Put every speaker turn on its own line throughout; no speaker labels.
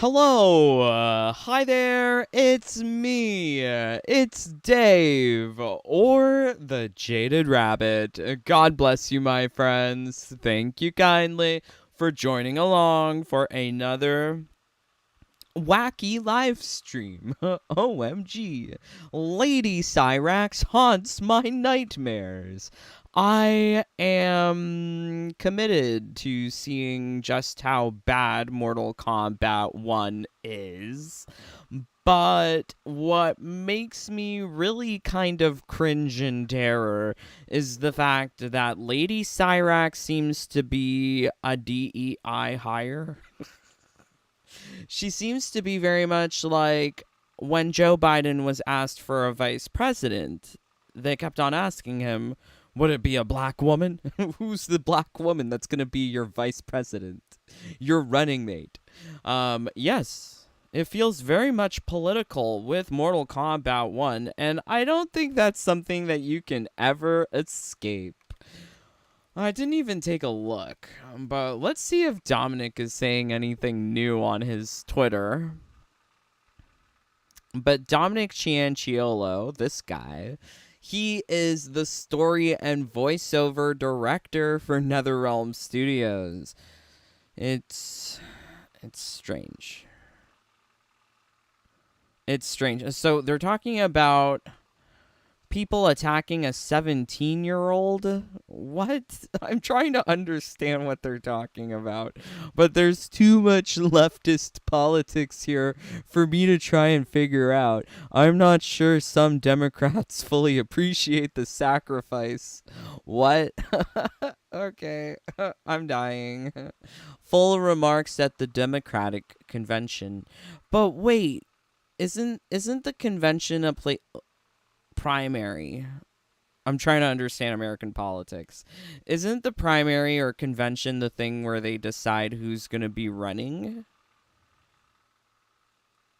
Hello, hi there, it's me, it's Dave, or the Jaded Rabbit. God bless you, my friends. Thank you kindly for joining along for another wacky live stream. OMG. Lady Cyrax haunts my nightmares. I am committed to seeing just how bad Mortal Kombat 1 is. But what makes me really kind of cringe in terror is the fact that Lady Cyrax seems to be a DEI hire. She seems to be very much like when Joe Biden was asked for a vice president. They kept on asking him, would it be a black woman? Who's the black woman that's going to be your vice president? Your running mate. Yes, it feels very much political with Mortal Kombat 1, and I don't think that's something that you can ever escape. I didn't even take a look, but let's see if Dominic is saying anything new on his Twitter. But Dominic Cianciolo, this guy, he is the story and voiceover director for NetherRealm Studios. It's strange. It's strange. So they're talking about people attacking a 17-year-old? What? I'm trying to understand what they're talking about, but there's too much leftist politics here for me to try and figure out. I'm not sure some Democrats fully appreciate the sacrifice. What? Okay, I'm dying. Full remarks at the Democratic convention. But wait, isn't the convention a primary? I'm trying to understand American politics. Isn't the primary or convention the thing where they decide who's going to be running?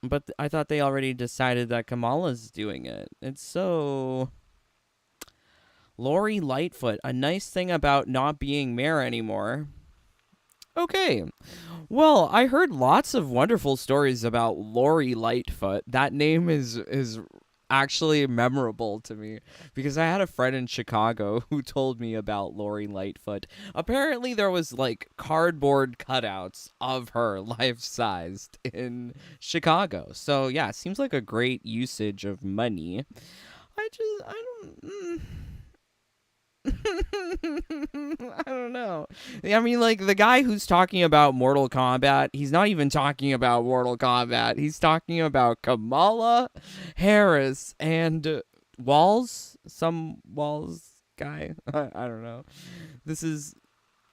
But I thought they already decided that Kamala's doing it. It's so... Lori Lightfoot, a nice thing about not being mayor anymore. Okay. Well, I heard lots of wonderful stories about Lori Lightfoot. That name is actually memorable to me because I had a friend in Chicago who told me about Lori Lightfoot. Apparently there was like cardboard cutouts of her life-sized in Chicago. So yeah, seems like a great usage of money. I don't know. I mean, like, the guy who's talking about Mortal Kombat, he's not even talking about Mortal Kombat. He's talking about Kamala Harris and Walls? Some Walls guy? I don't know. This is...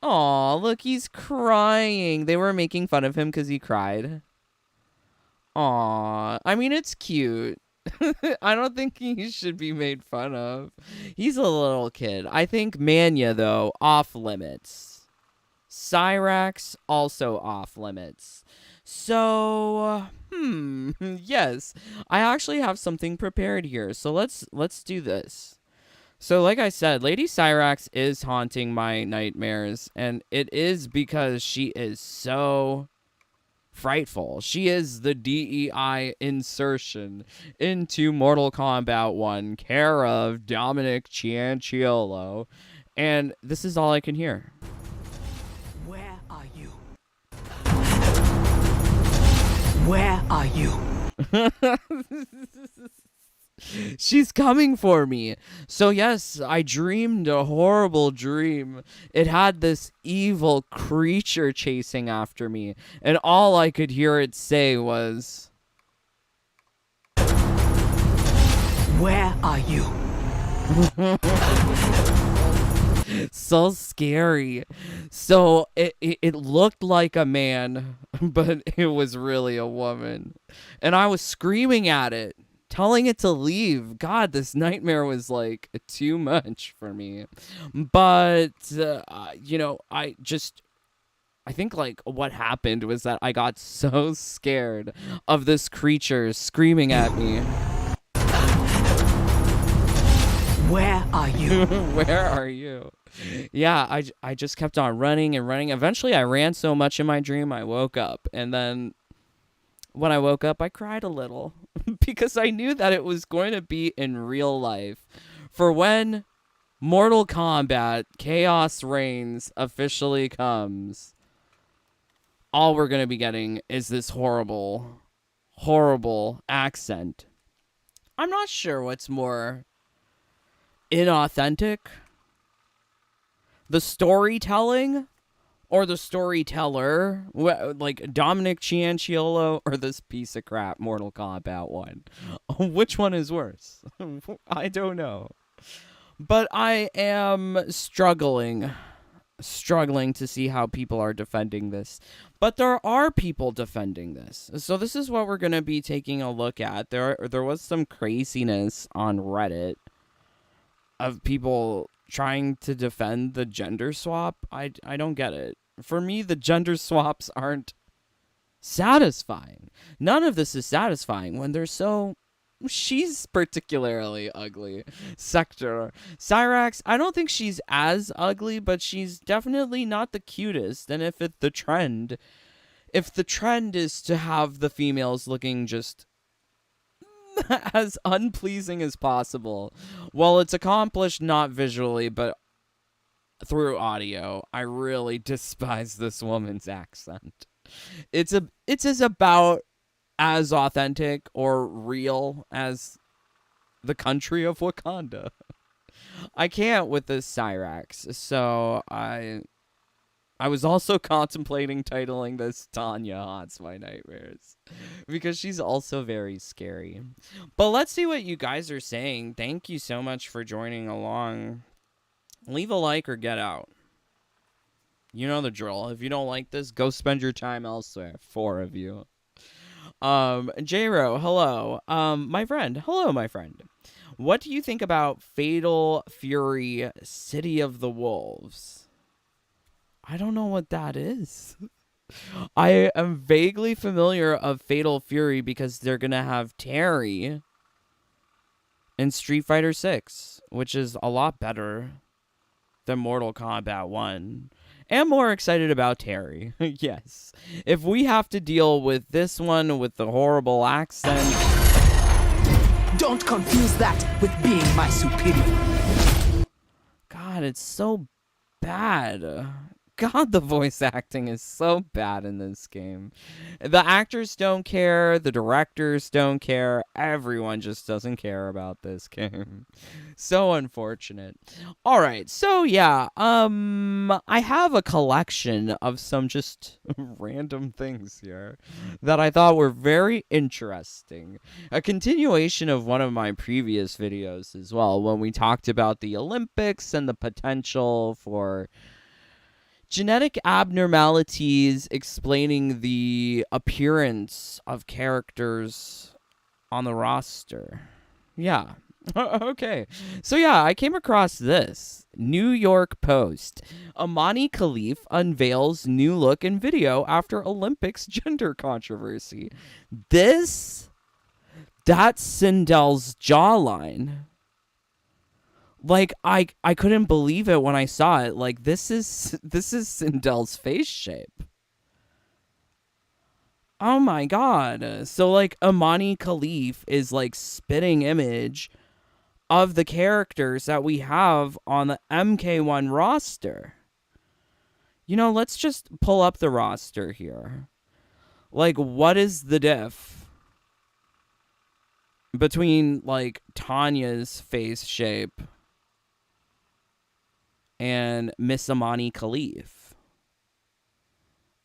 Aw, look, he's crying. They were making fun of him because he cried. Aw, I mean, it's cute. I don't think he should be made fun of. He's a little kid. I think Mania, though, off limits. Cyrax, also off limits. So, yes. I actually have something prepared here. So let's do this. So like I said, Lady Cyrax is haunting my nightmares. And it is because she is so frightful. She is the DEI insertion into Mortal Kombat 1, care of Dominic Cianciolo. And this is all I can hear.
Where are you? Where are you?
She's coming for me. So yes, I dreamed a horrible dream. It had this evil creature chasing after me, and all I could hear it say was,
where are you?
So scary. So it looked like a man, but it was really a woman. And I was screaming at it, telling it to leave. God, this nightmare was like too much for me. But, I think like what happened was that I got so scared of this creature screaming at me.
Where are you?
Where are you? Yeah, I just kept on running and running. Eventually I ran so much in my dream I woke up, and then When I woke up, I cried a little because I knew that it was going to be in real life. For when Mortal Kombat Chaos Reigns officially comes, all we're going to be getting is this horrible, horrible accent. I'm not sure what's more inauthentic, the storytelling or the storyteller, like Dominic Cianciolo or this piece of crap Mortal Kombat 1. Which one is worse? I don't know. But I am struggling to see how people are defending this. But there are people defending this. So this is what we're going to be taking a look at. There was some craziness on Reddit of people trying to defend the gender swap. I don't get it. For me, the gender swaps aren't satisfying. None of this is satisfying when they're so... She's particularly ugly. Sector. Cyrax, I don't think she's as ugly, but she's definitely not the cutest. And if the trend is to have the females looking just as unpleasing as possible, well, it's accomplished not visually, but through audio. I really despise this woman's accent. It's about as authentic or real as the country of Wakanda. I can't with this Cyrax, so I was also contemplating titling this Tanya Haunts My Nightmares, because she's also very scary. But let's see what you guys are saying. Thank you so much for joining along. Leave a like or get out. You know the drill. If you don't like this, go spend your time elsewhere. 4 of you. J-Ro, hello. My friend. Hello, my friend. What do you think about Fatal Fury City of the Wolves? I don't know what that is. I am vaguely familiar of Fatal Fury because they're going to have Terry in Street Fighter 6, which is a lot better than Mortal Kombat 1. Am more excited about Terry. Yes. If we have to deal with this one with the horrible accent.
Don't confuse that with being my superior.
God, it's so bad. God, the voice acting is so bad in this game. The actors don't care. The directors don't care. Everyone just doesn't care about this game. So unfortunate. All right. So, yeah. I have a collection of some just random things here that I thought were very interesting. A continuation of one of my previous videos as well, when we talked about the Olympics and the potential for genetic abnormalities explaining the appearance of characters on the roster. Yeah. Okay. So yeah, I came across this. New York Post. Amani Khalif unveils new look in video after Olympics gender controversy. That's Sindel's jawline. Like, I couldn't believe it when I saw it. Like, this is Sindel's face shape. Oh my god. So, like, Amani Khalif is, like, spitting image of the characters that we have on the MK1 roster. You know, let's just pull up the roster here. Like, what is the diff between, like, Tanya's face shape and Miss Amani Khalif?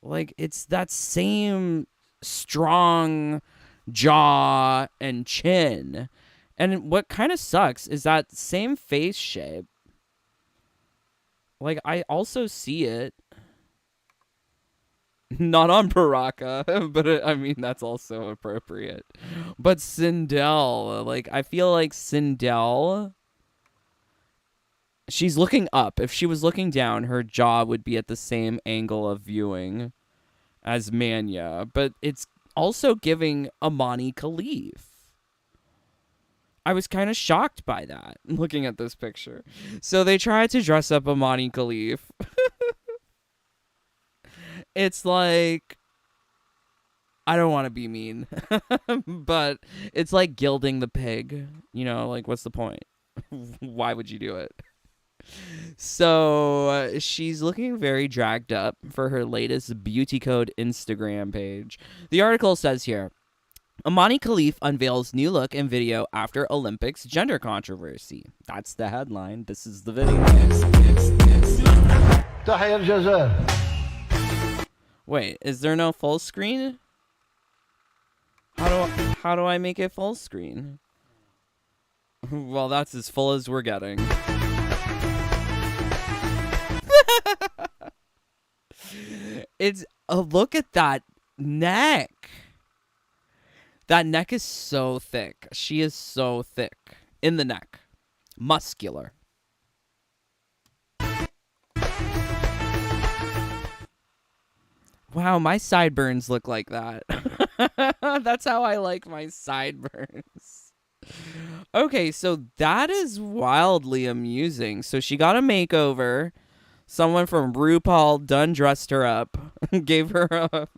Like, it's that same strong jaw and chin. And what kind of sucks is that same face shape. Like, I also see it. Not on Baraka, but I mean, that's also appropriate. But Sindel, like, I feel like Sindel, she's looking up. If she was looking down, her jaw would be at the same angle of viewing as Manya. But it's also giving Amani Khalif. I was kind of shocked by that, looking at this picture. So they tried to dress up Amani Khalif. It's like I don't want to be mean, but it's like gilding the pig. You know, like, what's the point? Why would you do it? So she's looking very dragged up for her latest Beauty Code Instagram page. The article says here, Imani Khalif unveils new look and video after Olympics gender controversy. That's the headline. This is the video. Wait, is there no full screen? How do I make it full screen? Well, that's as full as we're getting. It's a look at that neck. That neck is so thick. She is so thick in the neck. Muscular. Wow, my sideburns look like that. That's how I like my sideburns. Okay, so that is wildly amusing. So she got a makeover. Someone from RuPaul done dressed her up. Gave her a...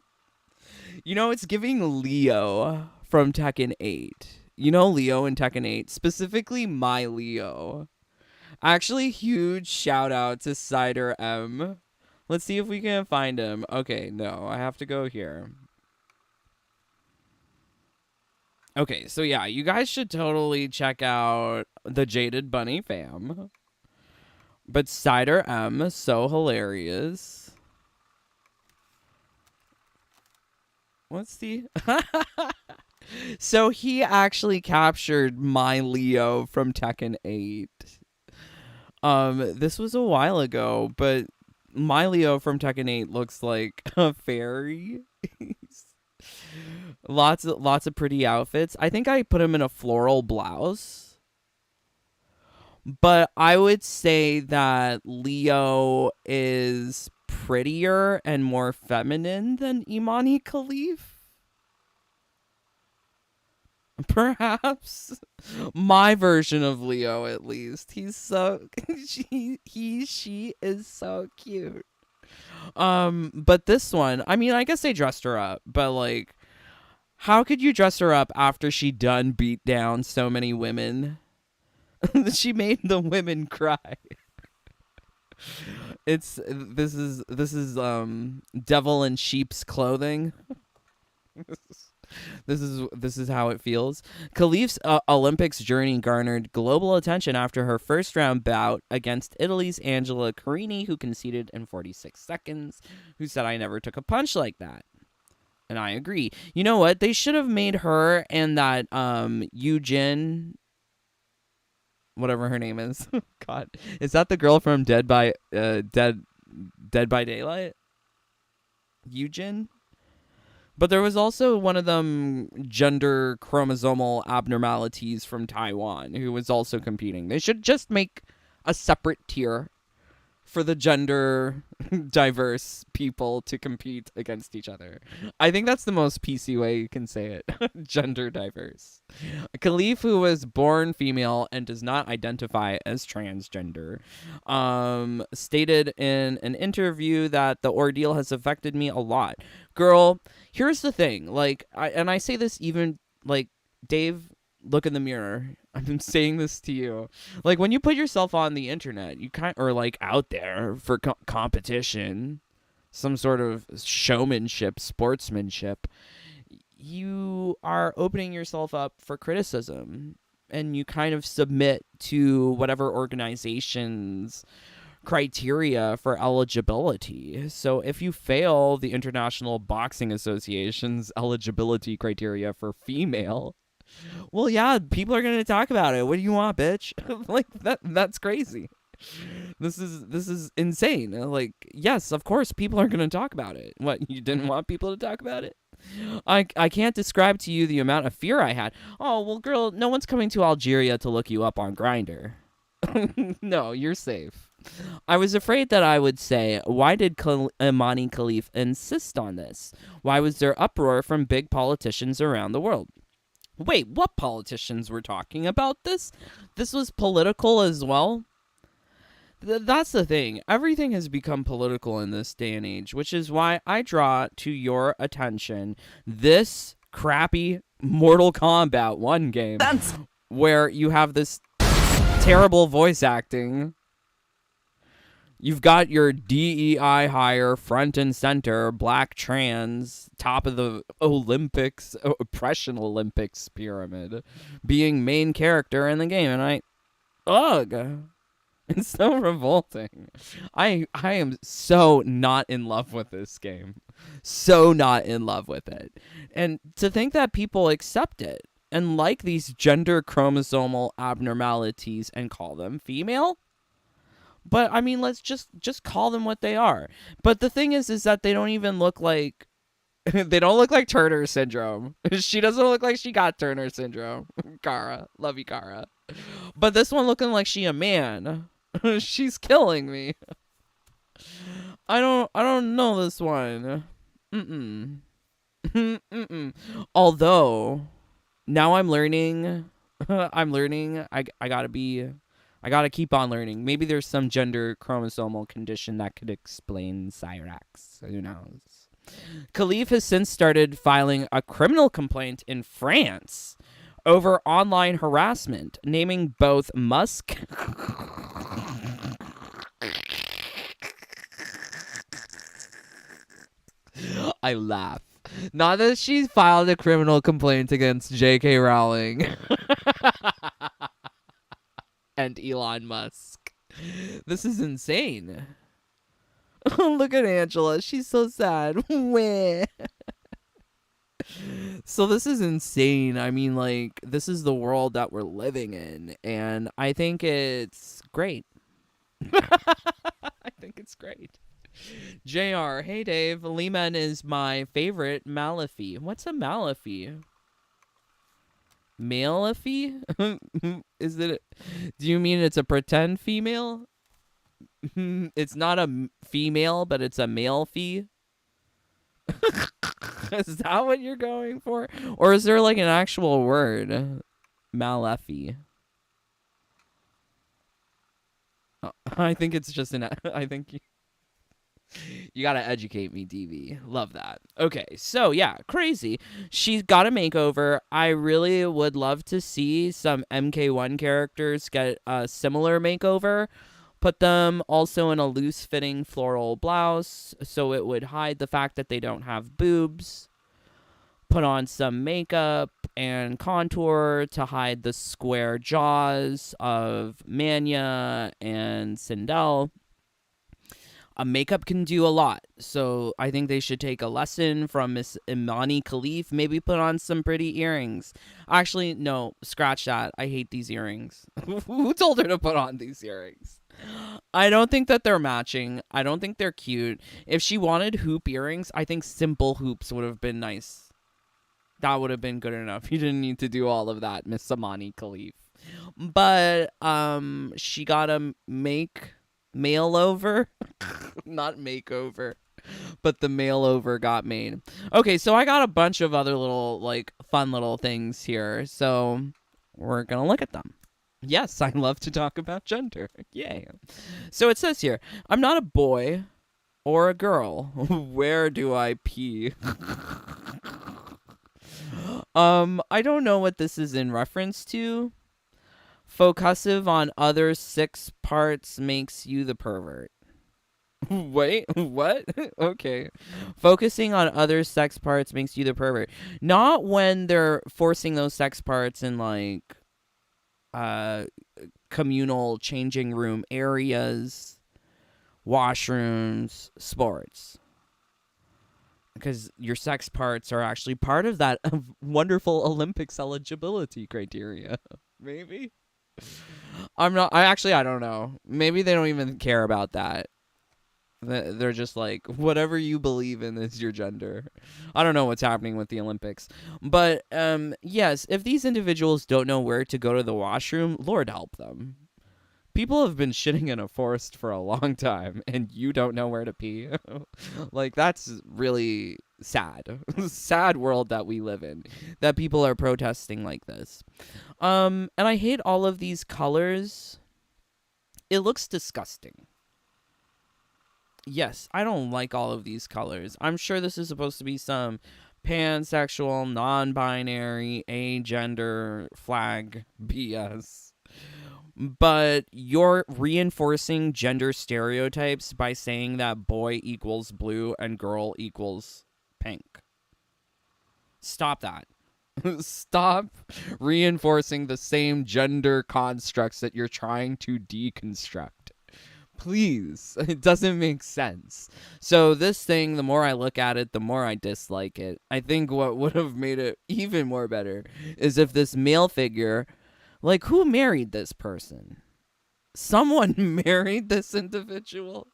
You know, it's giving Leo from Tekken 8. You know Leo in Tekken 8? Specifically my Leo. Actually, huge shout out to Cider M. Let's see if we can find him. Okay, no, I have to go here. Okay, so yeah, you guys should totally check out the Jaded Bunny fam. But Cider M, so hilarious. What's the... So he actually captured my Leo from Tekken 8. This was a while ago, but my Leo from Tekken 8 looks like a fairy. Lots of pretty outfits. I think I put him in a floral blouse. But I would say that Leo is prettier and more feminine than Imani Khalif. Perhaps my version of Leo, at least. He's so she is so cute. But this one, I mean, I guess they dressed her up, but like, how could you dress her up after she done beat down so many women? She made the women cry. This is devil in sheep's clothing. This is how it feels. Khalif's Olympics journey garnered global attention after her first round bout against Italy's Angela Carini, who conceded in 46 seconds, who said, "I never took a punch like that." And I agree. You know what? They should have made her and that Eugene, whatever her name is. God, is that the girl from Dead by Daylight? Eugene? But there was also one of them gender chromosomal abnormalities from Taiwan who was also competing. They should just make a separate tier for the gender diverse people to compete against each other. I think that's the most PC way you can say it. Gender diverse. Khalif, who was born female and does not identify as transgender, stated in an interview that the ordeal has affected me a lot. Girl, here's the thing. Like, I say this even, like, Dave, look in the mirror. I'm saying this to you. Like, when you put yourself on the internet, you or like out there for competition, some sort of showmanship, sportsmanship, you are opening yourself up for criticism, and you kind of submit to whatever organization's criteria for eligibility. So if you fail the International Boxing Association's eligibility criteria for female, well, yeah, people are going to talk about it. What do you want, bitch? Like, that's crazy. This is insane. Like, yes, of course, people are going to talk about it. What, you didn't want people to talk about it? I can't describe to you the amount of fear I had. Oh, well, girl, no one's coming to Algeria to look you up on Grindr. No, you're safe. I was afraid that I would say, why did Imani Khalif insist on this? Why was there uproar from big politicians around the world? Wait, what politicians were talking about this? This was political as well? That's the thing. Everything has become political in this day and age, which is why I draw to your attention this crappy Mortal Kombat 1 game
Dance.
where you have this terrible voice acting. You've got your DEI hire front and center, black trans, top of the Olympics, oppression Olympics pyramid, being main character in the game. And ugh. It's so revolting. I am so not in love with this game. So not in love with it. And to think that people accept it and like these gender chromosomal abnormalities and call them female? But I mean, let's just call them what they are. But the thing is that they don't even look like they don't look like Turner syndrome. She doesn't look like she got Turner syndrome. Kara, love you, Kara. But this one looking like she a man. She's killing me. I don't know this one. Although now I'm learning I gotta keep on learning. Maybe there's some gender chromosomal condition that could explain Cyrax. Who knows? Khalif has since started filing a criminal complaint in France over online harassment, naming both Musk I laugh. Not that she's filed a criminal complaint against J.K. Rowling and Elon Musk. This is insane. Look at Angela. She's so sad. So this is insane. I mean, like, this is the world that we're living in, and I think it's great. I think it's great. JR, hey Dave, Lehman is my favorite Malify. What's a Malify? Malify? Is it? Do you mean it's a pretend female? It's not a female, but it's a male fee. Is that what you're going for, or is there like an actual word? Malify. I think it's just an. I think. You gotta educate me, DV. Love that. Okay, so yeah, crazy. She's got a makeover. I really would love to see some MK1 characters get a similar makeover. Put them also in a loose-fitting floral blouse so it would hide the fact that they don't have boobs. Put on some makeup and contour to hide the square jaws of Manya and Sindel. A makeup can do a lot, so I think they should take a lesson from Miss Imani Khalif. Maybe put on some pretty earrings. Actually, no, scratch that. I hate these earrings. Who told her to put on these earrings? I don't think that they're matching. I don't think they're cute. If she wanted hoop earrings, I think simple hoops would have been nice. That would have been good enough. You didn't need to do all of that, Miss Imani Khalif. But she got a mail over. Not makeover, but the mail over got made. Okay, so I got a bunch of other little, like, fun little things here, so we're gonna look at them. Yes, I love to talk about gender. Yay. So it says here, I'm not a boy or a girl. Where do I pee? I don't know what this is in reference to. Focussive on other six parts makes you the pervert. Wait, what? Okay. Focusing on other sex parts makes you the pervert. Not when they're forcing those sex parts in, like, communal changing room areas, washrooms, sports. Because your sex parts are actually part of that wonderful Olympics eligibility criteria. Maybe? I don't know. Maybe they don't even care about that. They're just like, whatever you believe in is your gender. I don't know what's happening with the Olympics. But, yes, if these individuals don't know where to go to the washroom, Lord help them. People have been shitting in a forest for a long time, and you don't know where to pee. Like, that's really sad. Sad world that we live in, that people are protesting like this. And I hate all of these colors. It looks disgusting. Yes, I don't like all of these colors. I'm sure this is supposed to be some pansexual, non-binary, agender flag BS. But you're reinforcing gender stereotypes by saying that boy equals blue and girl equals pink. Stop that. Stop reinforcing the same gender constructs that you're trying to deconstruct. Please. It doesn't make sense. So this thing, the more I look at it, the more I dislike it. I think what would have made it even more better is if this male figure, like, who married this person? Someone married this individual?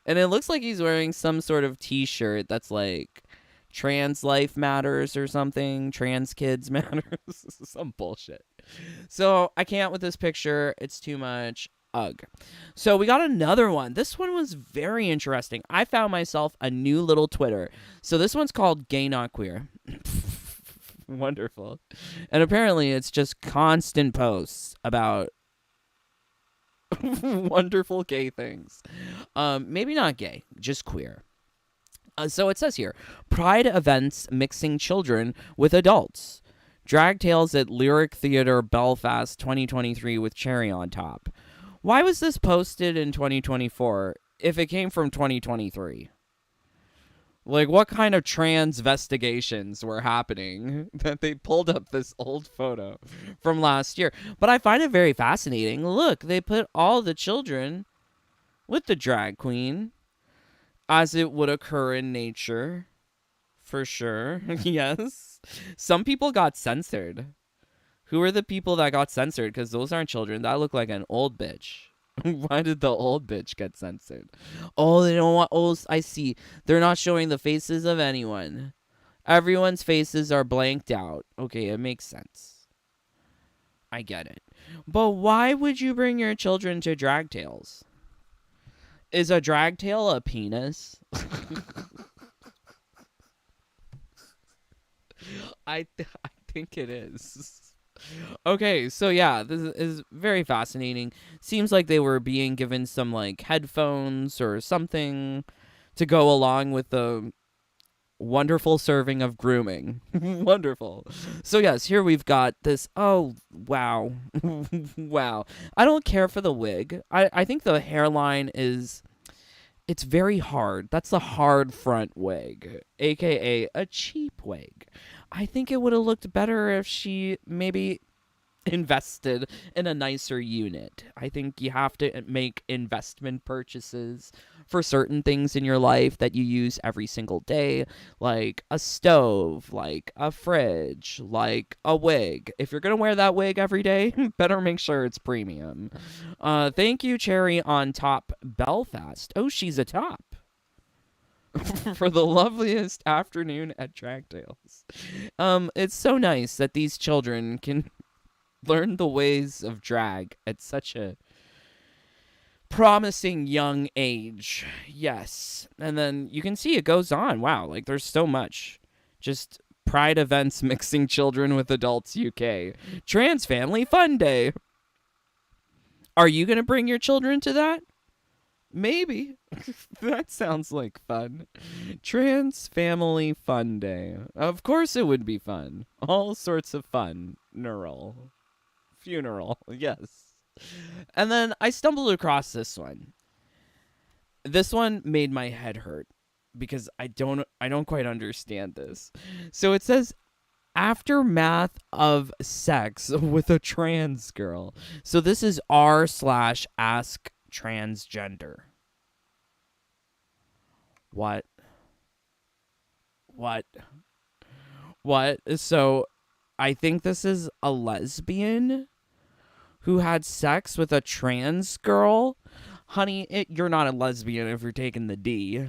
And it looks like he's wearing some sort of t-shirt that's like trans life matters or something, trans kids matters, some bullshit. So I can't with this picture. It's too much. Ugh. So we got another one. This one was very interesting. I found myself a new little Twitter. So this one's called Gay Not Queer. Wonderful. And apparently it's just constant posts about wonderful gay things. Maybe not gay, just queer. So it says here, Pride events mixing children with adults. Drag tales at Lyric Theatre Belfast 2023 with cherry on top. Why was this posted in 2024 if it came from 2023? Like, what kind of transvestigations were happening that they pulled up this old photo from last year? But I find it very fascinating. Look, they put all the children with the drag queen, as it would occur in nature, for sure. Yes. Some people got censored. Who are the people that got censored? Because those aren't children. That looked like an old bitch. Why did the old bitch get censored? Oh, they don't want... Oh, I see. They're not showing the faces of anyone. Everyone's faces are blanked out. Okay, it makes sense. I get it. But why would you bring your children to drag tales? Is a drag tale a penis? I think it is. Okay, so yeah, this is very fascinating. Seems like they were being given some like headphones or something to go along with the wonderful serving of grooming. Wonderful. So yes, here we've got this. Oh, wow. Wow. I don't care for the wig. I think the hairline is... It's very hard. That's the hard front wig, aka a cheap wig. I think it would have looked better if she maybe invested in a nicer unit. I think you have to make investment purchases for certain things in your life that you use every single day, like a stove, like a fridge, like a wig. If you're going to wear that wig every day, better make sure it's premium. Thank you, Cherry on Top Belfast. Oh, she's a top. For the loveliest afternoon at Drag Tales. It's so nice that these children can learn the ways of drag at such a promising young age. Yes. And then you can see it goes on. Wow, like there's so much. Just Pride events mixing children with adults UK. Trans Family Fun Day. Are you going to bring your children to that? Maybe. That sounds like fun. Trans Family Fun Day. Of course it would be fun. All sorts of fun. Funeral. Yes. And then I stumbled across this one. This one made my head hurt because I don't quite understand this. So it says aftermath of sex with a trans girl. So this is r/ask transgender. What? So I think this is a lesbian who had sex with a trans girl. Honey, you're not a lesbian if you're taking the D.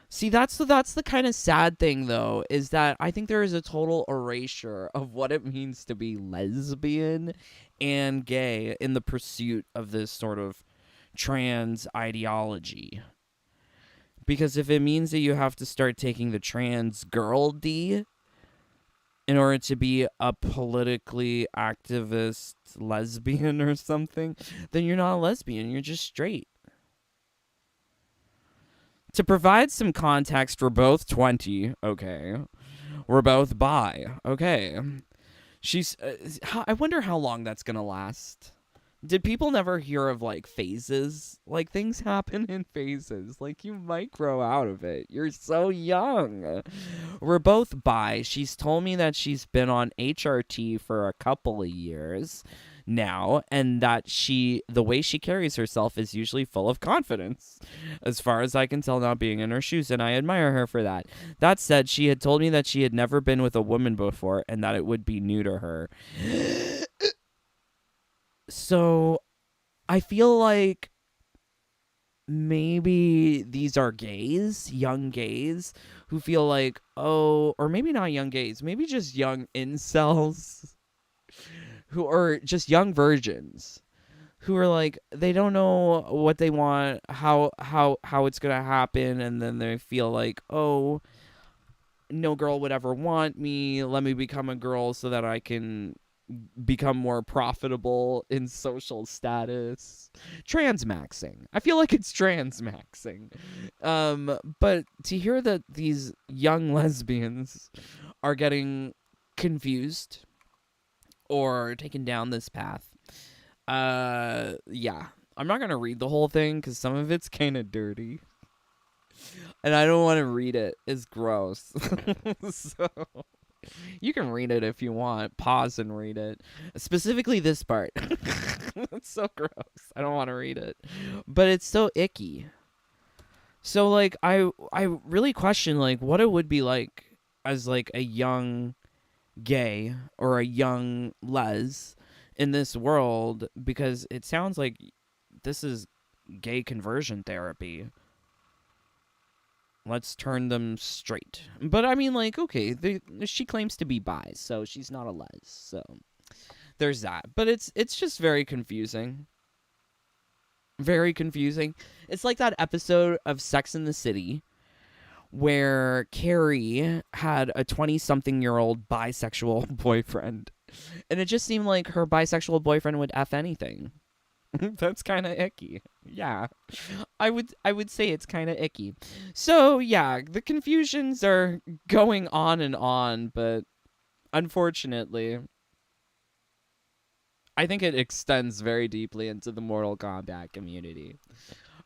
See, that's the kind of sad thing, though, is that I think there is a total erasure of what it means to be lesbian and gay in the pursuit of this sort of trans ideology. Because if it means that you have to start taking the trans girl D, in order to be a politically activist lesbian or something, then you're not a lesbian, you're just straight. To provide some context, we're both 20, okay? We're both bi, okay? She's. I wonder how long that's gonna last. Did people never hear of like phases? Like things happen in phases. Like you might grow out of it. You're so young. We're both bi. She's told me that she's been on HRT for a couple of years now, and that the way she carries herself is usually full of confidence, as far as I can tell, not being in her shoes, and I admire her for that. That said, she had told me that she had never been with a woman before and that it would be new to her. So I feel like maybe these are gays, young gays, who feel like, oh, or maybe not young gays, maybe just young incels who are just young virgins who are like, they don't know what they want, how it's gonna happen, and then they feel like, oh, no girl would ever want me, let me become a girl so that I can become more profitable in social status. Transmaxing. I feel like it's transmaxing. But to hear that these young lesbians are getting confused or taken down this path, yeah. I'm not gonna read the whole thing because some of it's kind of dirty. And I don't want to read it. It's gross. So you can read it if you want. Pause and read it. Specifically this part. It's so gross. I don't want to read it. But it's so icky. So like I really question like what it would be like as like a young gay or a young les in this world, because it sounds like this is gay conversion therapy. Let's turn them straight. But I mean, like, okay, she claims to be bi, so she's not a les. So there's that. But it's just very confusing. Very confusing. It's like that episode of Sex and the City where Carrie had a 20-something-year-old bisexual boyfriend. And it just seemed like her bisexual boyfriend would F anything. That's kind of icky. Yeah. I would say it's kind of icky. So, yeah, the confusions are going on, but unfortunately, I think it extends very deeply into the Mortal Kombat community.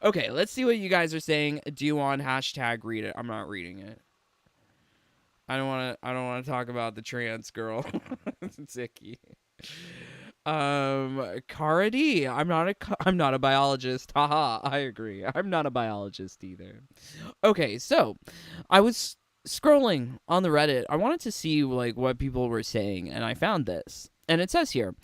Okay, let's see what you guys are saying. Do you want hashtag read it? I'm not reading it. I don't want to talk about the trans girl. It's icky. Cara D, I'm not a biologist. Haha, I agree. I'm not a biologist either. Okay, so I was scrolling on the Reddit. I wanted to see like what people were saying, and I found this. And it says here,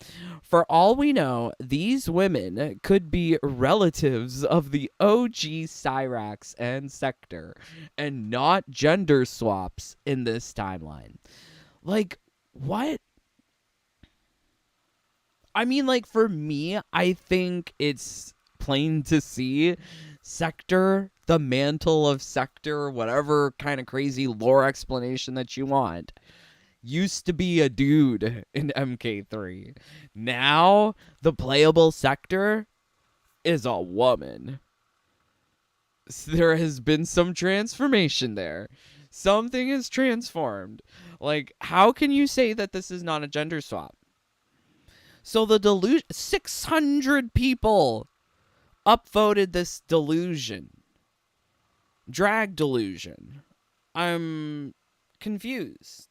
for all we know, these women could be relatives of the OG Cyrax and Sector, and not gender swaps in this timeline. Like, what? I mean, like, for me, I think it's plain to see Sector, the mantle of Sector, whatever kind of crazy lore explanation that you want, used to be a dude in MK3. Now, the playable Sector is a woman. So there has been some transformation there. Something is transformed. Like, how can you say that this is not a gender swap? So the delusion, 600 people upvoted this delusion. Drag delusion. I'm confused.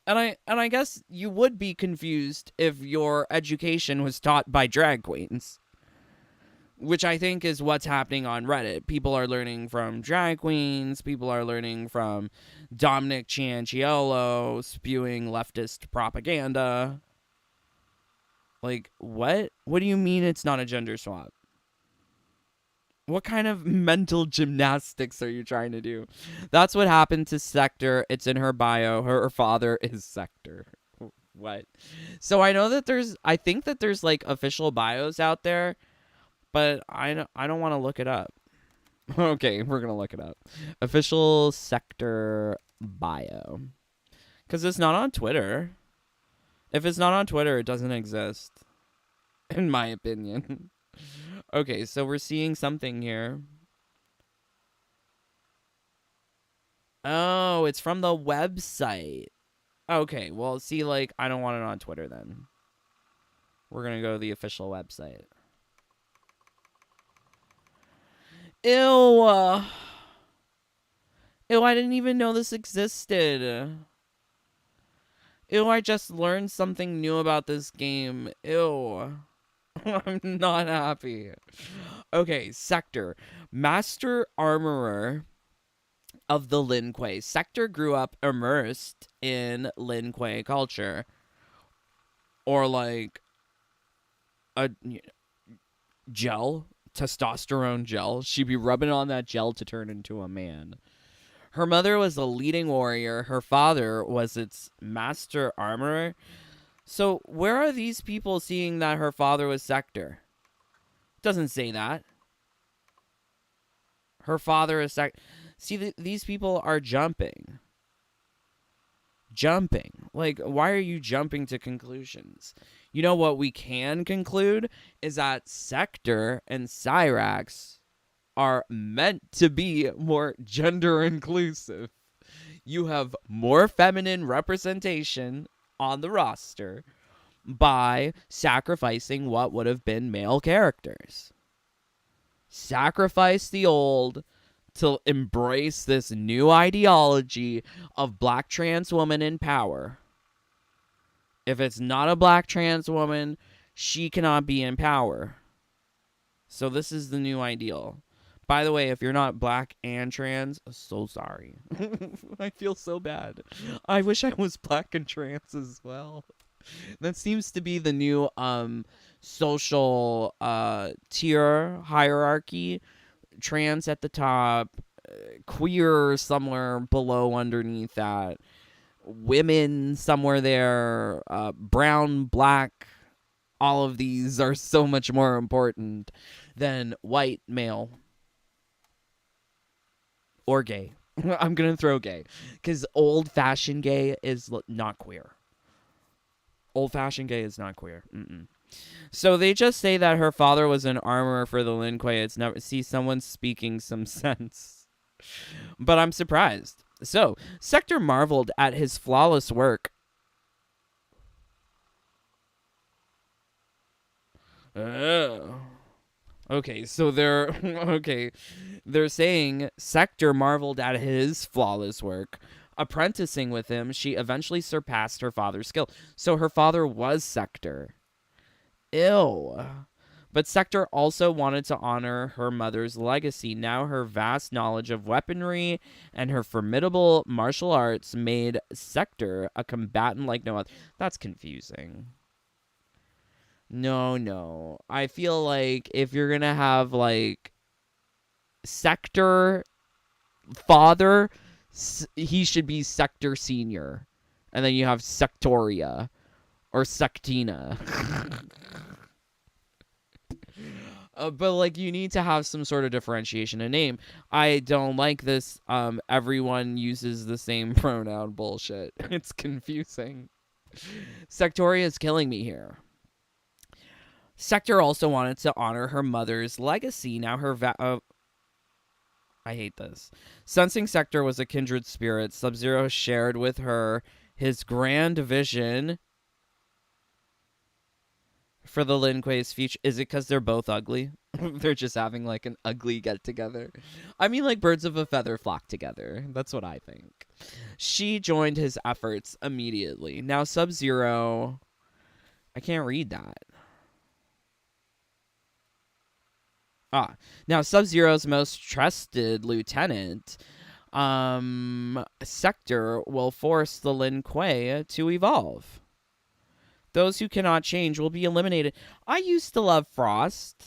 And I guess you would be confused if your education was taught by drag queens, which I think is what's happening on Reddit. People are learning from drag queens. People are learning from Dominic Cianciolo spewing leftist propaganda. Like, what? What do you mean it's not a gender swap? What kind of mental gymnastics are you trying to do? That's what happened to Sector. It's in her bio. Her father is Sector. What? So I think that there's like official bios out there, but I don't want to look it up. Okay, we're going to look it up. Official Sector bio. Because it's not on Twitter. If it's not on Twitter, it doesn't exist. In my opinion. Okay, so we're seeing something here. Oh, it's from the website. Okay, well, see, like, I don't want it on Twitter then. We're going to go to the official website. Ew. Ew, I didn't even know this existed. Ew, I just learned something new about this game. Ew. I'm not happy. Okay, Sector. Master Armorer of the Lin Kuei. Sector grew up immersed in Lin Kuei culture. Or like a gel, testosterone gel. She'd be rubbing on that gel to turn into a man. Her mother was a leading warrior. Her father was its master armorer. So where are these people seeing that her father was Sector? Doesn't say that. Her father is Sector. See, these people are jumping. Jumping. Like, why are you jumping to conclusions? You know what we can conclude is that Sector and Cyrax are meant to be more gender inclusive. You have more feminine representation on the roster by sacrificing what would have been male characters. Sacrifice the old to embrace this new ideology of black trans woman in power. If it's not a black trans woman, she cannot be in power. So this is the new ideal. By the way, if you're not black and trans, so sorry. I feel so bad. I wish I was black and trans as well. That seems to be the new social tier hierarchy. Trans at the top, queer somewhere below underneath that, women somewhere there, brown, black. All of these are so much more important than white male. Or gay. I'm going to throw gay. Because old-fashioned gay is not queer. Old-fashioned gay is not queer. So they just say that her father was an armorer for the Lin Kuei. It's never... See, someone's speaking some sense. But I'm surprised. So, Sector marveled at his flawless work. Okay, so they're they're saying Sector marveled at his flawless work. Apprenticing with him, she eventually surpassed her father's skill. So her father was Sector. Ew. But Sector also wanted to honor her mother's legacy. Now her vast knowledge of weaponry and her formidable martial arts made Sector a combatant like no other. That's confusing. No. I feel like if you're going to have, like, Sector father, he should be Sector senior. And then you have Sectoria or Sectina. But, like, you need to have some sort of differentiation in name. I don't like this everyone uses the same pronoun bullshit. It's confusing. Sectoria is killing me here. Sector also wanted to honor her mother's legacy. Now her I hate this. Sensing Sector was a kindred spirit, Sub-Zero shared with her his grand vision for the Lin Kuei's future. Is it because they're both ugly? They're just having like an ugly get-together. I mean, like birds of a feather flock together. That's what I think. She joined his efforts immediately. Now Sub-Zero... I can't read that. Now Sub-Zero's most trusted lieutenant, Sector, will force the Lin Kuei to evolve. Those who cannot change will be eliminated. I used to love Frost.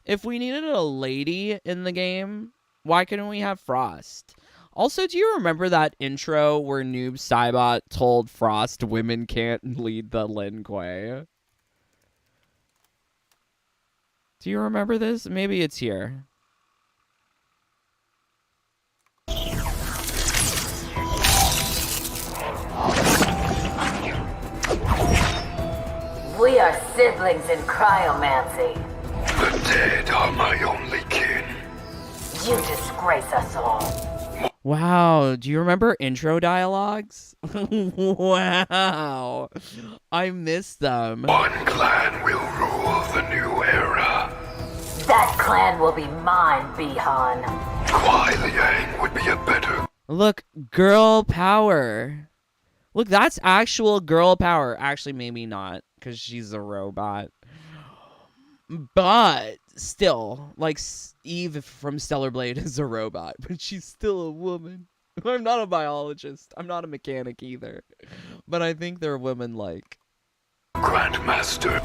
If we needed a lady in the game, why couldn't we have Frost? Also, do you remember that intro where Noob Saibot told Frost women can't lead the Lin Kuei? Do you remember this? Maybe it's here.
We are siblings in cryomancy.
The dead are my only kin.
You disgrace us all.
Wow, do you remember intro dialogues? Wow, I miss them.
One clan will rule the new era.
That clan will be mine, Bihan.
Kuai Liang would be a better...
Look, girl power. Look, that's actual girl power. Actually, maybe not, because she's a robot. But still, like, Eve from Stellar Blade is a robot, but she's still a woman. I'm not a biologist. I'm not a mechanic either. But I think they're women-like.
Grandmaster.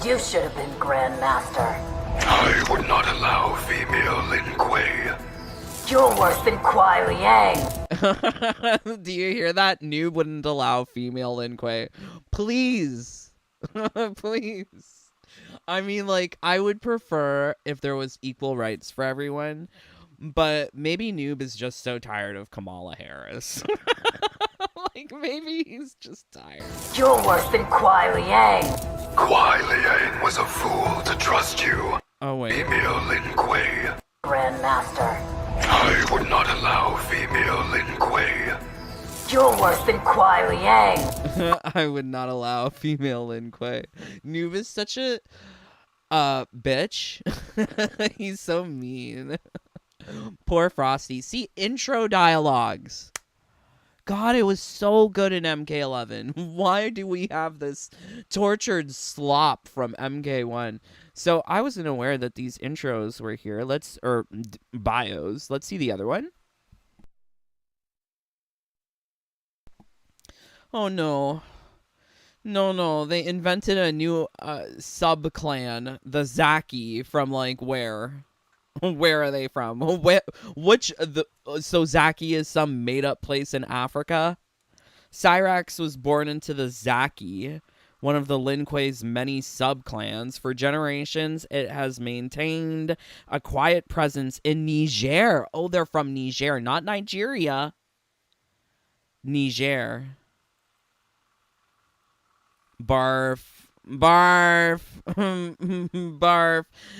You should have been Grandmaster.
I would not allow female Lin Kuei.
You're worse than Kuai Liang.
Do you hear that? Noob wouldn't allow female Lin Kuei. Please. Please. I mean, like, I would prefer if there was equal rights for everyone, but maybe Noob is just so tired of Kamala Harris. Like, maybe he's just tired.
You're worse than Kuai Liang.
Kuai Liang was a fool to trust you.
Oh, wait.
Female Lin Kuei.
Grandmaster.
I would not allow female Lin Kuei.
You're worse than Kuai Liang.
I would not allow a female Lin Kuei. Noob is such a bitch. He's so mean. Poor Frosty. See, intro dialogues. God, it was so good in MK11. Why do we have this tortured slop from MK1? So I wasn't aware that these intros were here. Bios. Let's see the other one. Oh no. No. They invented a new sub-clan, the Zaki, from like where? Where are they from? So Zaki is some made-up place in Africa? Cyrax was born into the Zaki, one of the Lin Kuei's many sub-clans. For generations, it has maintained a quiet presence in Niger. Oh, they're from Niger, not Nigeria. Niger. Barf. Barf.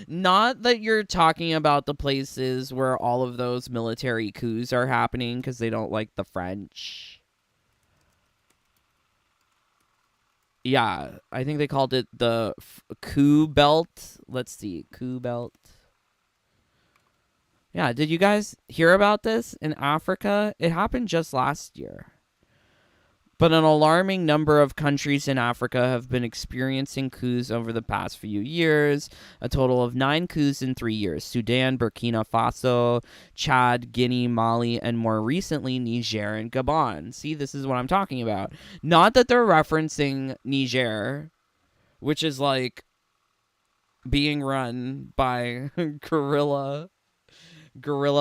Not that you're talking about the places where all of those military coups are happening because they don't like the French. Yeah, I think they called it the coup belt. Let's see, coup belt. Yeah, did you guys hear about this in Africa? It happened just last year. But an alarming number of countries in Africa have been experiencing coups over the past few years. A total of 9 coups in 3 years. Sudan, Burkina Faso, Chad, Guinea, Mali, and more recently, Niger and Gabon. See, this is what I'm talking about. Not that they're referencing Niger, which is like being run by guerrilla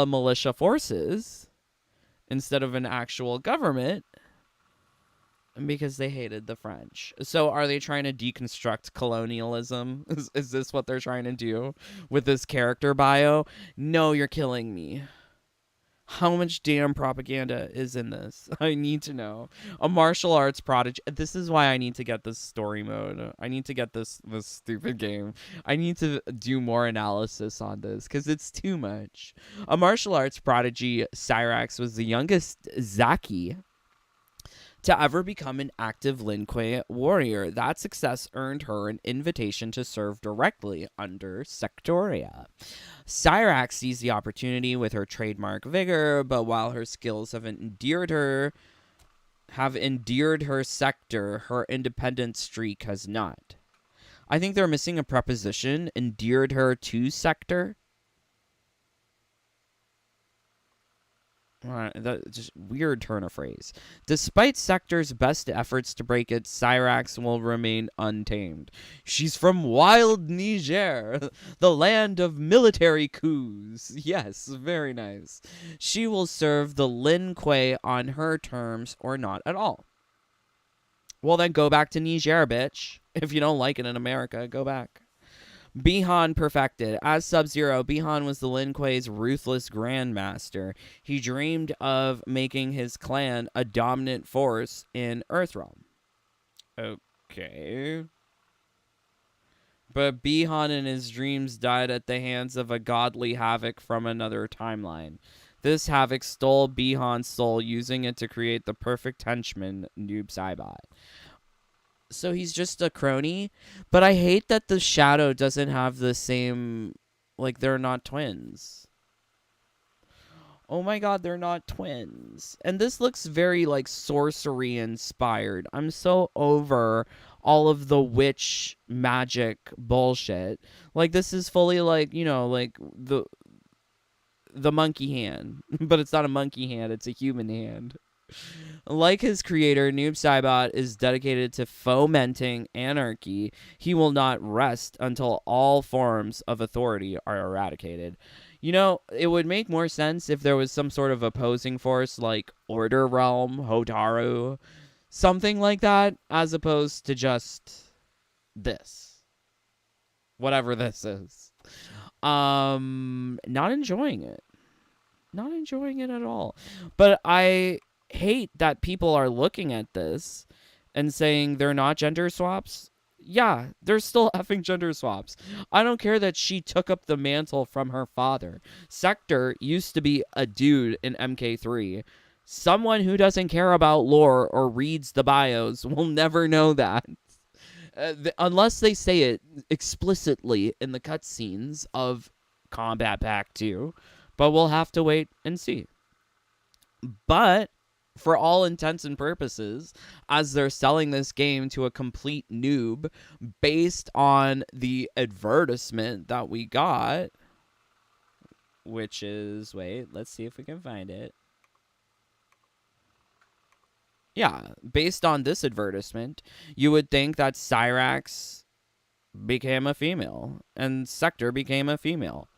militia forces instead of an actual government. Because they hated the French. So are they trying to deconstruct colonialism? Is this what they're trying to do with this character bio? No, you're killing me. How much damn propaganda is in this? I need to know. A martial arts prodigy. This is why I need to get this story mode. I need to get this stupid game. I need to do more analysis on this because it's too much. A martial arts prodigy, Cyrax was the youngest Zaki to ever become an active Lin Kuei warrior. That success earned her an invitation to serve directly under Sectoria. Cyrax sees the opportunity with her trademark vigor, but while her skills have endeared her sector, her independent streak has not. I think they're missing a preposition, endeared her to sector. That's just weird turn of phrase. Despite Sector's best efforts to break it, Cyrax will remain untamed. She's from wild Niger, the land of military coups. Yes, very nice. She will serve the Lin Kuei on her terms or not at all. Well, then go back to Niger, bitch. If you don't like it in America, go back. Bihan perfected. As Sub-Zero, Bihan was the Lin Kuei's ruthless grandmaster. He dreamed of making his clan a dominant force in Earthrealm. Okay. But Bihan in his dreams died at the hands of a godly Havoc from another timeline. This Havoc stole Bihan's soul, using it to create the perfect henchman, Noob Saibot. So he's just a crony, but I hate that the Shadow doesn't have the same, like, they're not twins. Oh my god, they're not twins. And this looks very, like, sorcery inspired. I'm so over all of the witch magic bullshit. Like, this is fully, like, you know, like, the monkey hand. But it's not a monkey hand, it's a human hand. Like his creator, Noob Saibot is dedicated to fomenting anarchy. He will not rest until all forms of authority are eradicated. You know, it would make more sense if there was some sort of opposing force like Order Realm, Hotaru, something like that, as opposed to just this. Whatever this is. Not enjoying it. Not enjoying it at all. But I hate that people are looking at this and saying they're not gender swaps. Yeah, they're still effing gender swaps. I don't care that she took up the mantle from her father. Sector used to be a dude in MK3. Someone who doesn't care about lore or reads the bios will never know that. Unless they say it explicitly in the cutscenes of Combat Pack 2. But we'll have to wait and see. But for all intents and purposes, as they're selling this game to a complete noob based on the advertisement that we got, which is, wait, let's see if we can find it. Yeah, based on this advertisement, you would think that Cyrax became a female and Sector became a female.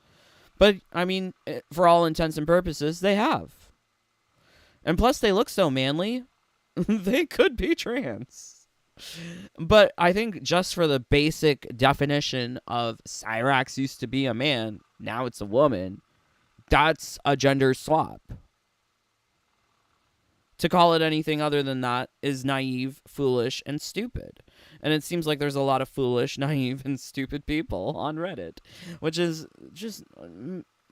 But, I mean, for all intents and purposes, they have. And plus, they look so manly. They could be trans. But I think just for the basic definition of Cyrax used to be a man, now it's a woman, that's a gender swap. To call it anything other than that is naive, foolish, and stupid. And it seems like there's a lot of foolish, naive, and stupid people on Reddit, which is just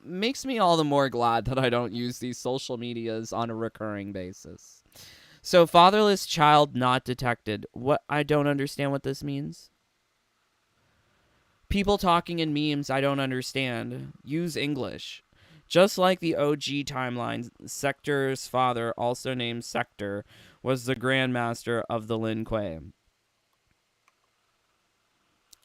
makes me all the more glad that I don't use these social medias on a recurring basis. So, fatherless child not detected. What? I don't understand what this means. People talking in memes I don't understand. Use English. Just like the OG timeline, Sector's father, also named Sector, was the Grandmaster of the Lin Kuei.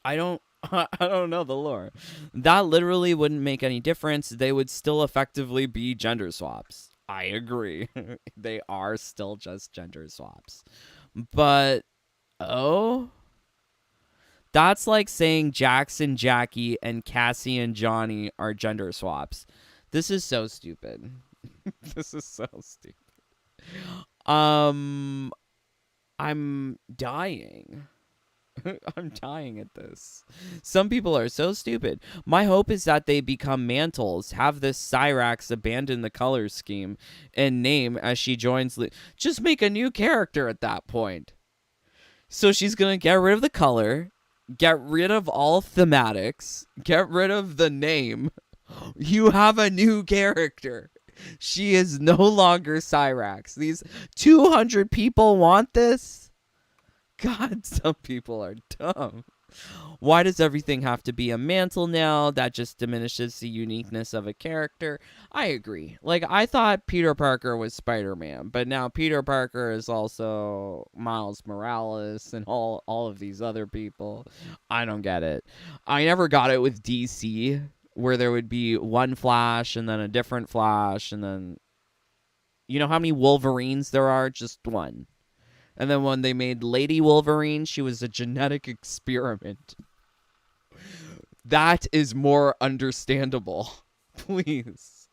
I don't know the lore. That literally wouldn't make any difference. They would still effectively be gender swaps. I agree. They are still just gender swaps. But, oh? That's like saying Jackson, Jackie, and Cassie and Johnny are gender swaps. This is so stupid. This is so stupid. I'm dying. I'm dying at this. Some people are so stupid. My hope is that they become mantles, have this Cyrax abandon the color scheme and name as she joins. Just make a new character at that point. So she's going to get rid of the color, get rid of all thematics, get rid of the name. You have a new character. She is no longer Cyrax. These 200 people want this? God, some people are dumb. Why does everything have to be a mantle now? That just diminishes the uniqueness of a character. I agree. Like, I thought Peter Parker was Spider-Man, but now Peter Parker is also Miles Morales and all of these other people. I don't get it. I never got it with DC, where there would be one Flash and then a different Flash, and then, you know how many Wolverines there are? Just one. And then when they made Lady Wolverine, she was a genetic experiment. That is more understandable. Please.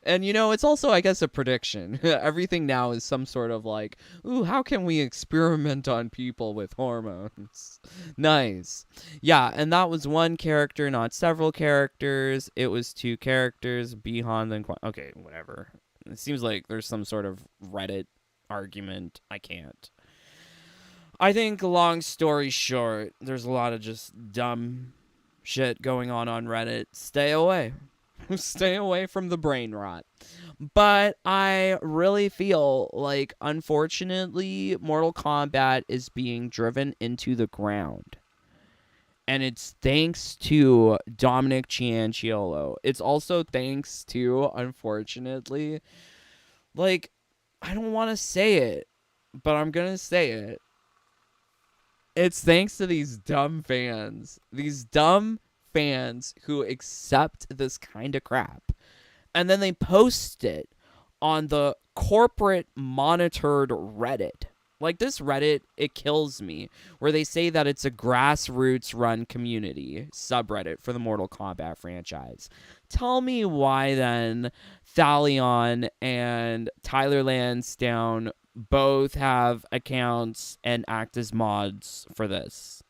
And, you know, it's also, I guess, a prediction. Everything now is some sort of like, ooh, how can we experiment on people with hormones? Nice. Yeah, and that was one character, not several characters. It was two characters, Bihan, then... Okay, whatever. It seems like there's some sort of Reddit argument. I can't. I think, long story short, there's a lot of just dumb shit going on Reddit. Stay away. Stay away from the brain rot. But I really feel like, unfortunately, Mortal Kombat is being driven into the ground. And it's thanks to Dominic Cianciolo. It's also thanks to, unfortunately, like, I don't want to say it, but I'm going to say it. It's thanks to these dumb fans. These dumb fans who accept this kind of crap. And then they post it on the corporate monitored Reddit. Like, this Reddit, it kills me, where they say that it's a grassroots run community subreddit for the Mortal Kombat franchise. Tell me why then Thalion and Tyler Lansdowne both have accounts and act as mods for this.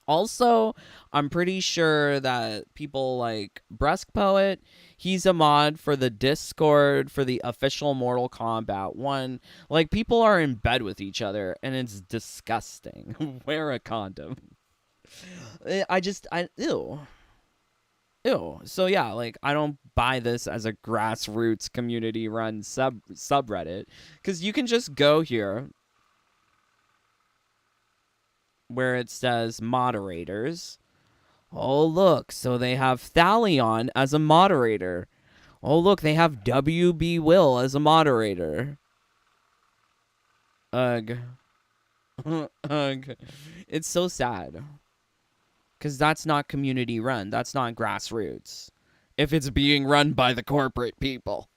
Also, I'm pretty sure that people like Brusque Poet, he's a mod for the Discord for the official Mortal Kombat 1. Like, people are in bed with each other, and it's disgusting. Wear a condom. Ew. Ew. So yeah, like, I don't buy this as a grassroots community-run subreddit, because you can just go here where it says moderators. Oh, look, so they have Thalion as a moderator. Oh, look, they have WB Will as a moderator. Ugh. Ugh. It's so sad. Because that's not community run. That's not grassroots. If it's being run by the corporate people.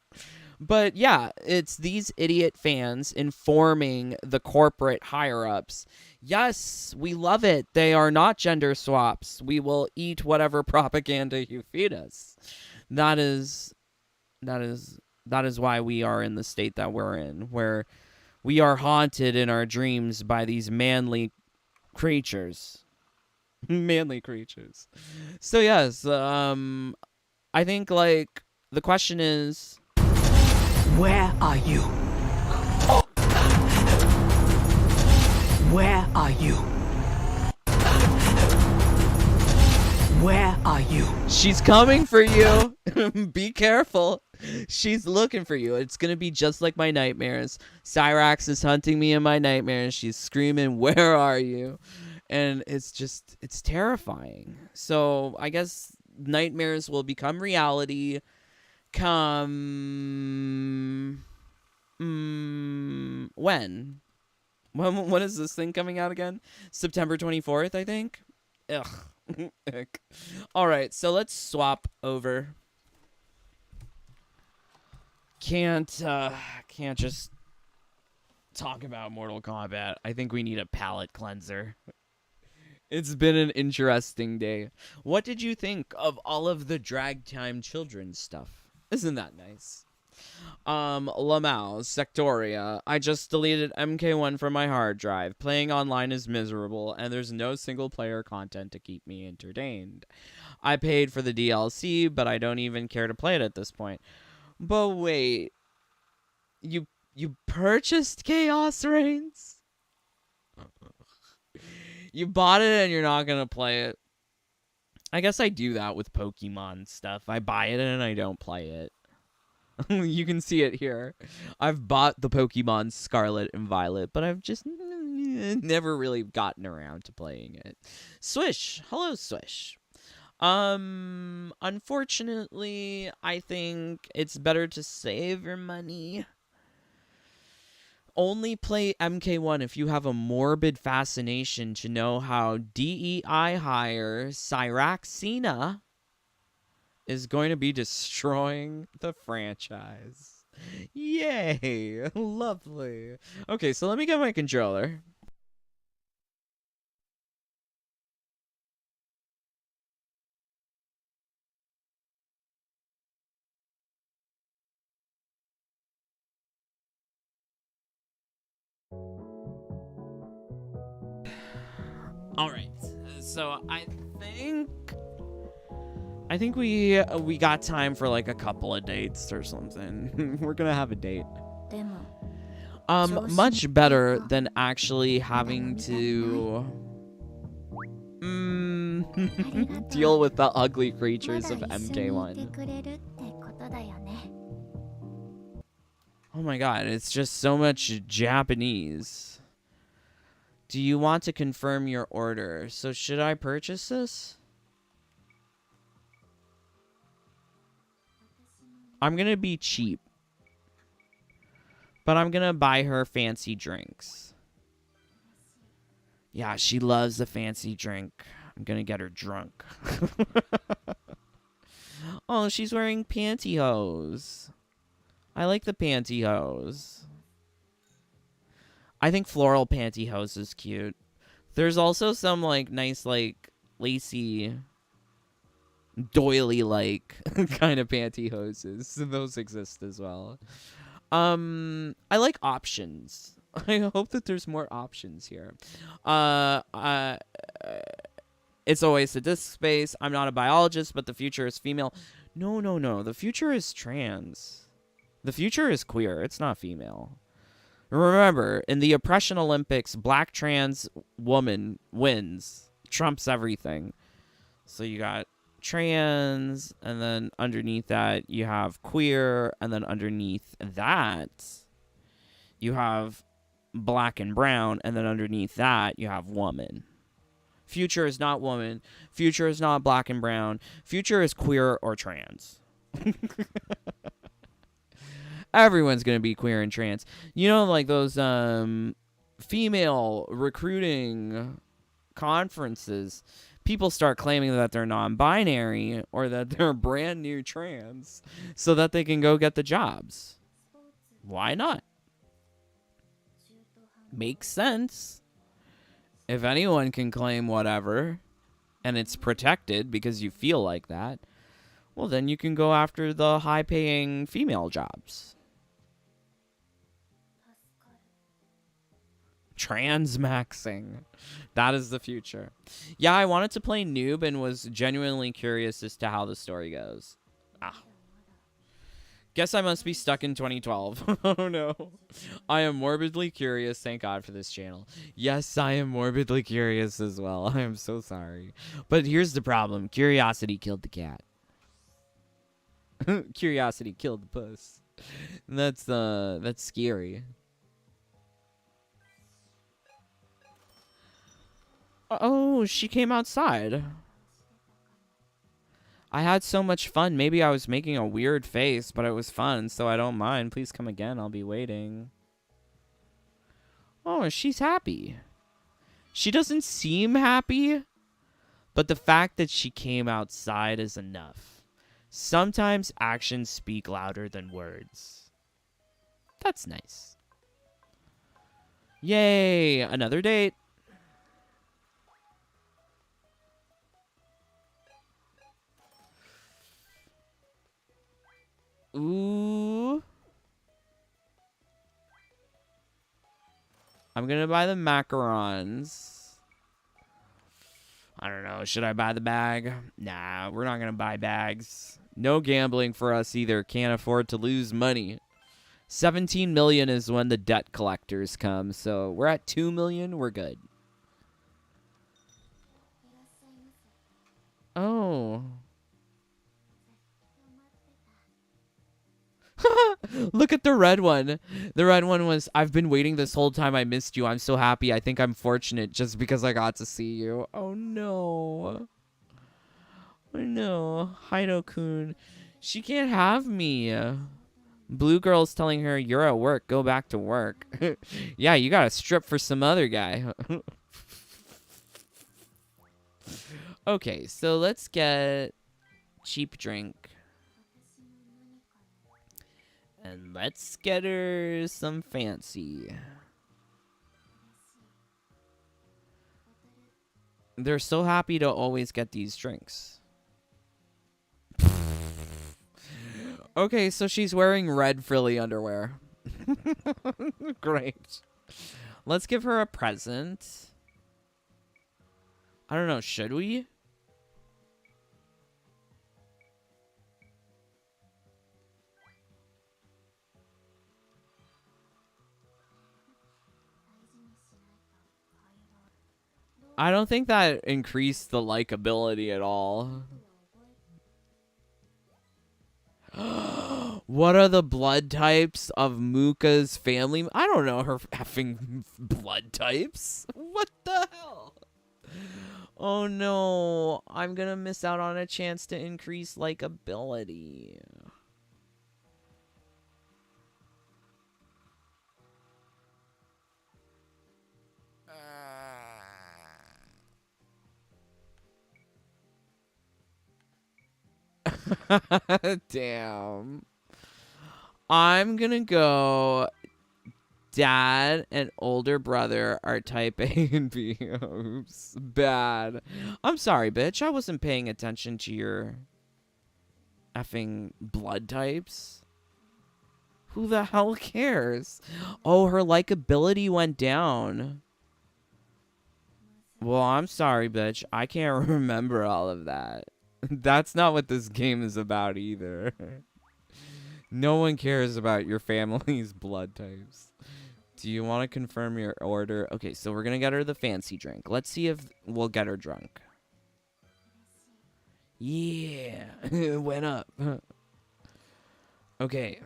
But yeah, it's these idiot fans informing the corporate higher-ups. Yes, we love it. They are not gender swaps. We will eat whatever propaganda you feed us. That is why we are in the state that we're in, where we are haunted in our dreams by these manly creatures. Manly creatures. So yes, I think, like, the question is,
where are you? Where are you? Where are you?
she's coming for you. Be careful. She's looking for you. It's going to be just like my nightmares. Cyrax is hunting me in my nightmares. She's screaming, "Where are you?" And it's terrifying. So I guess nightmares will become reality come when is this thing coming out again? September 24th, I think. Ugh. All right, so let's swap over. Can't just talk about Mortal Kombat. I think we need a palate cleanser. It's been an interesting day. What did you think of all of the drag time children stuff? Isn't that nice? Lamau, Sectoria. I just deleted MK1 from my hard drive. Playing online is miserable, and there's no single player content to keep me entertained. I paid for the DLC, but I don't even care to play it at this point. But wait, you purchased Chaos Reigns? You bought it and you're not gonna play it. I guess I do that with Pokemon stuff. I buy it and I don't play it. You can see it here. I've bought the Pokemon Scarlet and Violet, but I've just never really gotten around to playing it. Swish. Hello, Swish. Unfortunately, I think it's better to save your money. Only play MK1 if you have a morbid fascination to know how DEI hire Cyraxina is going to be destroying the franchise. Yay! Lovely. Okay, so let me get my controller. All right. So I think we got time for like a couple of dates or something. We're gonna have a date. Much better than actually having to Deal with the ugly creatures of MK1. Oh my god, it's just so much Japanese. Do you want to confirm your order? So should I purchase this? I'm gonna be cheap. But I'm gonna buy her fancy drinks. Yeah, she loves a fancy drink. I'm gonna get her drunk. Oh, she's wearing pantyhose. I like the pantyhose. I think floral pantyhose is cute. There's also some, like, nice, like, lacy, doily-like kind of pantyhoses. Those exist as well. I like options. I hope that there's more options here. It's always the disk space. I'm not a biologist, but the future is female. No, no, no. The future is trans. The future is queer. It's not female. Remember, in the oppression Olympics, black trans woman wins. Trumps everything. So you got trans, and then underneath that you have queer, and then underneath that you have black and brown, and then underneath that you have woman. Future is not woman. Future is not black and brown. Future is queer or trans. Everyone's gonna be queer and trans. You know, like those female recruiting conferences, people start claiming that they're non-binary or that they're brand new trans so that they can go get the jobs. Why not? Makes sense. If anyone can claim whatever and it's protected because you feel like that, well, then you can go after the high-paying female jobs. Transmaxing. That is the future. Yeah, I wanted to play Noob and was genuinely curious as to how the story goes. Guess I must be stuck in 2012. Oh no. I am morbidly curious. Thank God for this channel. Yes, I am morbidly curious as well. I am so sorry. But here's the problem. Curiosity killed the cat. Curiosity killed the puss. That's scary. Oh, she came outside. I had so much fun. Maybe I was making a weird face, but it was fun, so I don't mind. Please come again. I'll be waiting. Oh, she's happy. She doesn't seem happy, but the fact that she came outside is enough. Sometimes actions speak louder than words. That's nice. Yay, another date. Ooh. I'm gonna buy the macarons. I don't know. Should I buy the bag? Nah, we're not gonna buy bags. No gambling for us either. Can't afford to lose money. 17 million is when the debt collectors come. So we're at 2 million. We're good. Oh. Look at the red one. The red one was, I've been waiting this whole time. I missed you. I'm so happy. I think I'm fortunate just because I got to see you. Oh, no. Oh, no. Hido-kun. She can't have me. Blue girl's telling her, you're at work. Go back to work. Yeah, you got to strip for some other guy. Okay, so let's get cheap drink. And let's get her some fancy. They're so happy to always get these drinks. Okay, so she's wearing red frilly underwear. Great. Let's give her a present. I don't know, should we? I don't think that increased the likability at all. What are the blood types of Muka's family? I don't know her effing blood types. What the hell? Oh no, I'm gonna miss out on a chance to increase likability. Damn. I'm gonna go dad and older brother are type A and B. Oops. Bad. I'm sorry, bitch. I wasn't paying attention to your effing blood types. Who the hell cares? Oh, her likability went down. Well, I'm sorry, bitch. I can't remember all of that. That's not what this game is about either. No one cares about your family's blood types. Do you want to confirm your order? Okay, so we're going to get her the fancy drink. Let's see if we'll get her drunk. Yeah, it went up. Okay.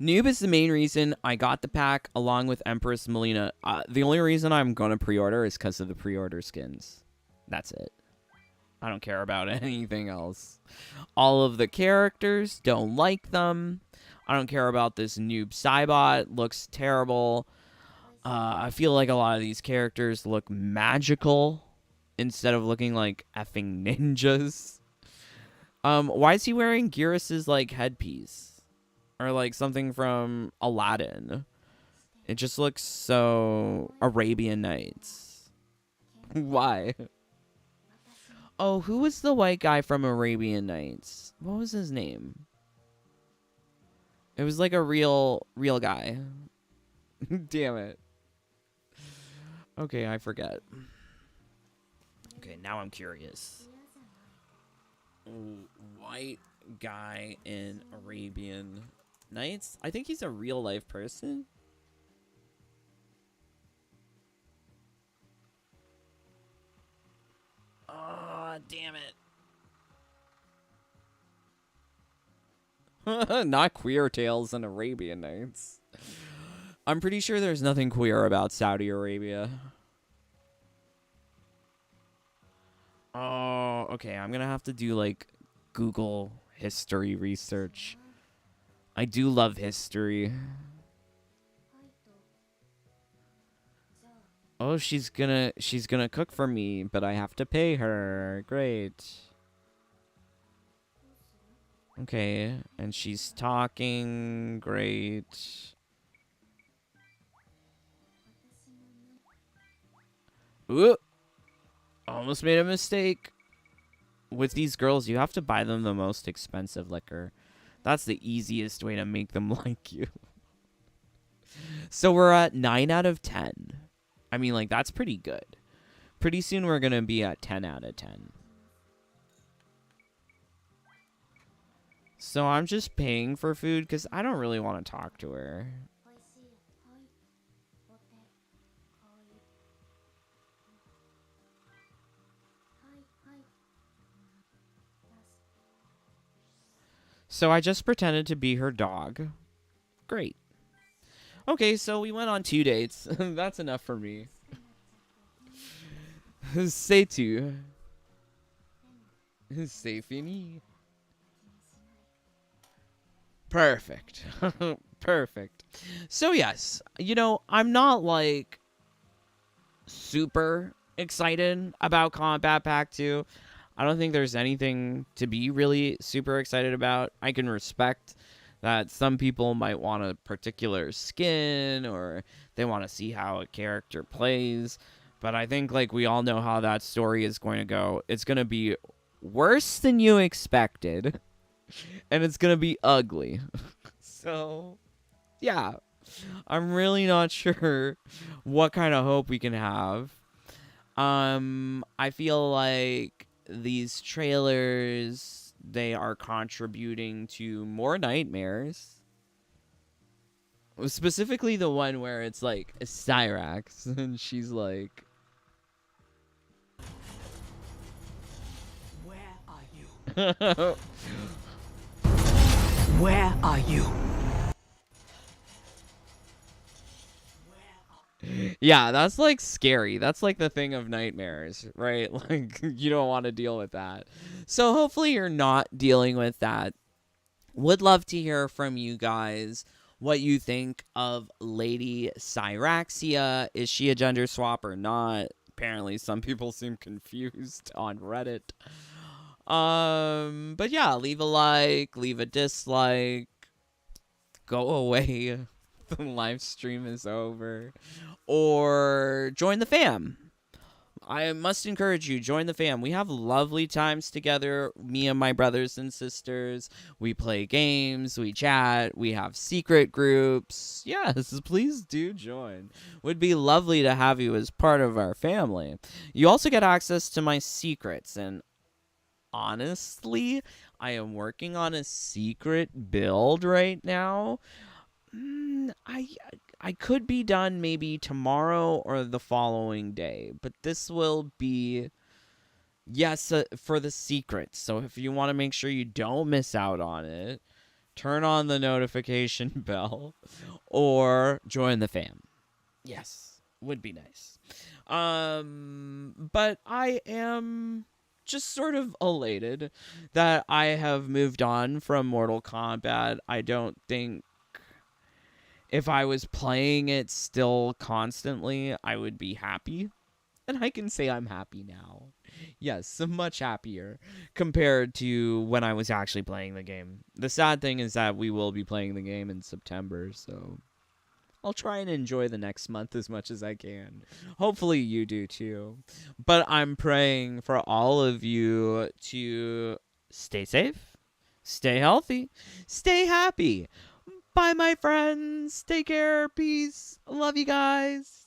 Noob is the main reason I got the pack along with Empress Melina. The only reason I'm going to pre-order is because of the pre-order skins. That's it. I don't care about anything else. All of the characters, don't like them. I don't care about this noob Cybot. Looks terrible. I feel like a lot of these characters look magical instead of looking like effing ninjas. Why is he wearing Gearus's like headpiece? Or like something from Aladdin? It just looks so Arabian Nights. Why? Oh, who was the white guy from Arabian Nights? What was his name? It was like a real guy. Damn it. Okay, I forget. Okay, now I'm curious. White guy in Arabian Nights? I think he's a real life person. Oh, damn it. Not queer tales in Arabian Nights. I'm pretty sure there's nothing queer about Saudi Arabia. Oh, okay. I'm gonna have to do like Google history research. I do love history. Oh, she's gonna cook for me, but I have to pay her. Great. Okay, and she's talking. Great. Ooh. Almost made a mistake. With these girls, you have to buy them the most expensive liquor. That's the easiest way to make them like you. So we're at 9 out of 10. I mean, like, that's pretty good. Pretty soon we're going to be at 10 out of 10. So I'm just paying for food because I don't really want to talk to her. So I just pretended to be her dog. Great. Okay, so we went on 2 dates. That's enough for me. C'est tout. C'est fini. Perfect. Perfect. So yes, you know, I'm not like super excited about Combat Pack 2. I don't think there's anything to be really super excited about. I can respect that some people might want a particular skin or they want to see how a character plays. But I think like we all know how that story is going to go. It's going to be worse than you expected. And it's going to be ugly. So, yeah. I'm really not sure what kind of hope we can have. I feel like these trailers, they are contributing to more nightmares. Specifically the one where it's like Cyrax and she's like,
Where are you? Where are you?
yeah, that's like scary. That's like the thing of nightmares, right? Like you don't want to deal with that. So hopefully you're not dealing with that. Would love to hear from you guys what you think of Lady Cyraxia. Is she a gender swap or not? Apparently some people seem confused on Reddit. But yeah, leave a like, leave a dislike, go away. The live stream is over. Or join the fam. I must encourage you, join the fam. We have lovely times together, me and my brothers and sisters. We play games, we chat, we have secret groups. Yes, please do join. Would be lovely to have you as part of our family. You also get access to my secrets, and honestly, I am working on a secret build right now. I could be done maybe tomorrow or the following day, but this will be, yes, for the secrets. So if you want to make sure you don't miss out on it, turn on the notification bell or join the fam. Yes, would be nice. But I am just sort of elated that I have moved on from Mortal Kombat. I don't think if I was playing it still constantly, I would be happy. And I can say I'm happy now. Yes, much happier compared to when I was actually playing the game. The sad thing is that we will be playing the game in September, so I'll try and enjoy the next month as much as I can. Hopefully you do too. But I'm praying for all of you to stay safe, stay healthy, stay happy. Bye, my friends. Take care. Peace. Love you guys.